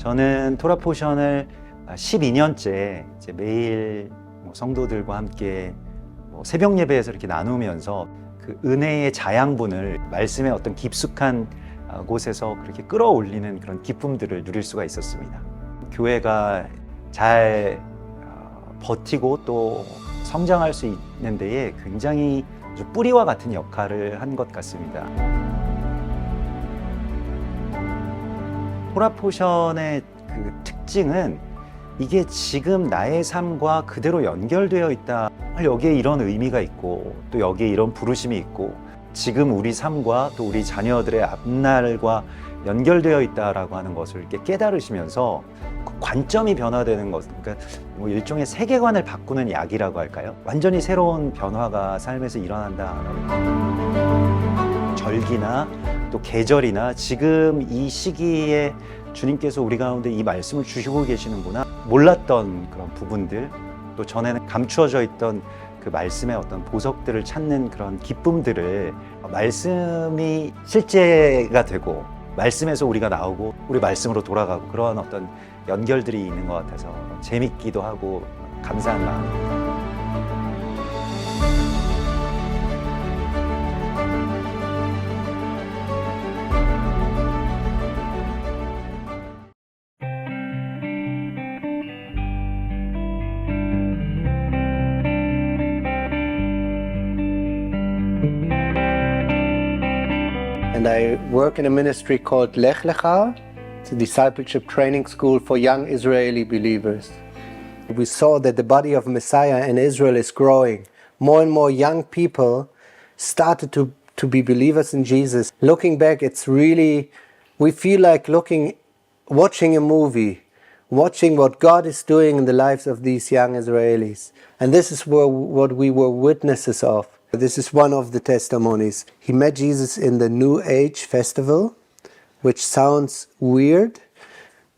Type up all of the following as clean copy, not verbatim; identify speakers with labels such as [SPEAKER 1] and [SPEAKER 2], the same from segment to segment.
[SPEAKER 1] 저는 토라 포션을 12년째 이제 매일 성도들과 함께 새벽 예배에서 이렇게 나누면서 그 은혜의 자양분을 말씀의 어떤 깊숙한 곳에서 그렇게 끌어올리는 그런 기쁨들을 누릴 수가 있었습니다. 교회가 잘 버티고 또 성장할 수 있는 데에 굉장히 아주 뿌리와 같은 역할을 한 것 같습니다. 토라 포션의 그 특징은 이게 지금 나의 삶과 그대로 연결되어 있다. 여기에 이런 의미가 있고 또 여기에 이런 부르심이 있고 지금 우리 삶과 또 우리 자녀들의 앞날과 연결되어 있다라고 하는 것을 이렇게 깨달으시면서 그 관점이 변화되는 것, 그러니까 일종의 세계관을 바꾸는 약이라고 할까요? 완전히 새로운 변화가 삶에서 일어난다. 절기나 또 계절이나 지금 이 시기에 주님께서 우리 가운데 이 말씀을 주시고 계시는구나. 몰랐던 그런 부분들, 또 전에는 감추어져 있던 그 말씀의 어떤 보석들을 찾는 그런 기쁨들을 말씀이 실제가 되고 말씀에서 우리가 나오고 우리 말씀으로 돌아가고 그런 어떤 연결들이 있는 것 같아서 재밌기도 하고 감사한 마음입니다.
[SPEAKER 2] And I work in a ministry called Lekreka'e. It's a discipleship training school for young Israeli believers. We saw that the body of Messiah in Israel is growing. More and more young people started to be believers in Jesus. Looking back, it's really, we feel like watching a movie, watching what God is doing in the lives of these young Israelis. And this is what we were witnesses of. This is one of the testimonies. He met Jesus in the New Age festival, which sounds weird,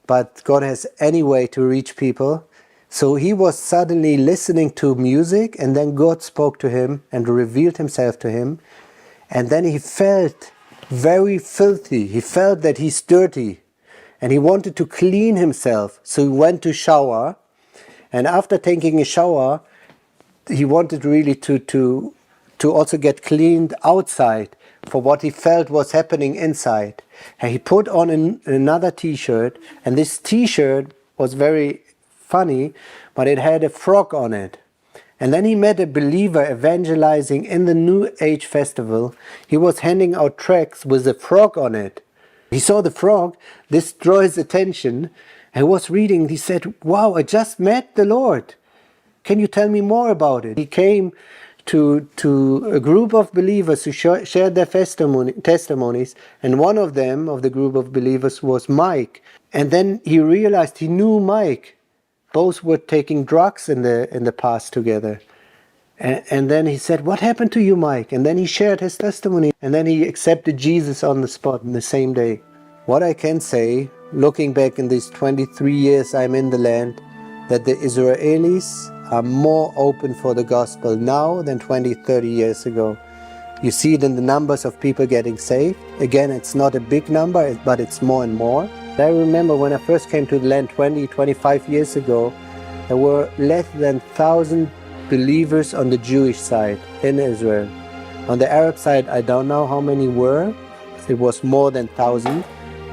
[SPEAKER 2] but God has any way to reach people. So he was suddenly listening to music, and then God spoke to him and revealed himself to him. And then he felt very filthy. He felt that he's dirty, and he wanted to clean himself. So he went to shower, and after taking a shower, he wanted really to also get cleaned outside for what he felt was happening inside. And he put on another t-shirt, and this t-shirt was very funny, but it had a frog on it. And then he met a believer evangelizing in the New Age festival. He was handing out tracts with a frog on it. He saw the frog, this drew his attention, and he was reading. He said, "Wow, I just met the Lord. Can you tell me more about it?" He came to a group of believers who shared their testimonies, and one of them, of the group of believers, was Mike. And then he realized he knew Mike. Both were taking drugs in the past together. And then he said, "What happened to you, Mike?" And then he shared his testimony, and then he accepted Jesus on the spot in the same day. What I can say, looking back in these 23 years I'm in the land, that the Israelis are more open for the gospel now than 20, 30 years ago. You see it in the numbers of people getting saved. Again, it's not a big number, but it's more and more. I remember when I first came to the land 20, 25 years ago, there were less than 1,000 believers on the Jewish side in Israel. On the Arab side, I don't know how many were. It was more than 1,000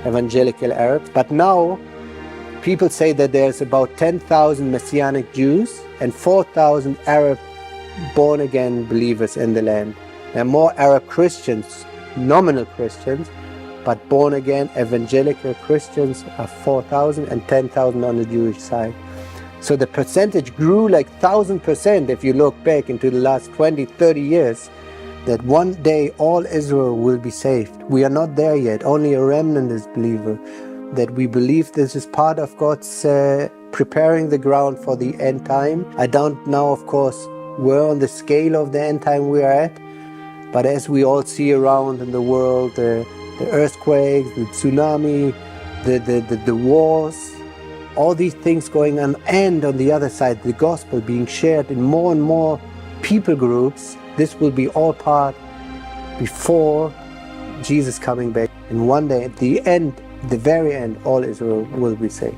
[SPEAKER 2] evangelical Arabs. But now, people say that there's about 10,000 Messianic Jews and 4,000 Arab born-again believers in the land. There are more Arab Christians, nominal Christians, but born-again evangelical Christians are 4,000 and 10,000 on the Jewish side. So the percentage grew like 1,000% if you look back into the last 20, 30 years, that one day all Israel will be saved. We are not there yet, only a remnant is believer. That we believe this is part of God's preparing the ground for the end time. I don't know, of course, where on the scale of the end time we are at, but as we all see around in the world, the earthquakes, the tsunami, the wars, all these things going on, and on the other side, the gospel being shared in more and more people groups, this will be all part before Jesus coming back. And one day at the end, the very end, all Israel will be saved.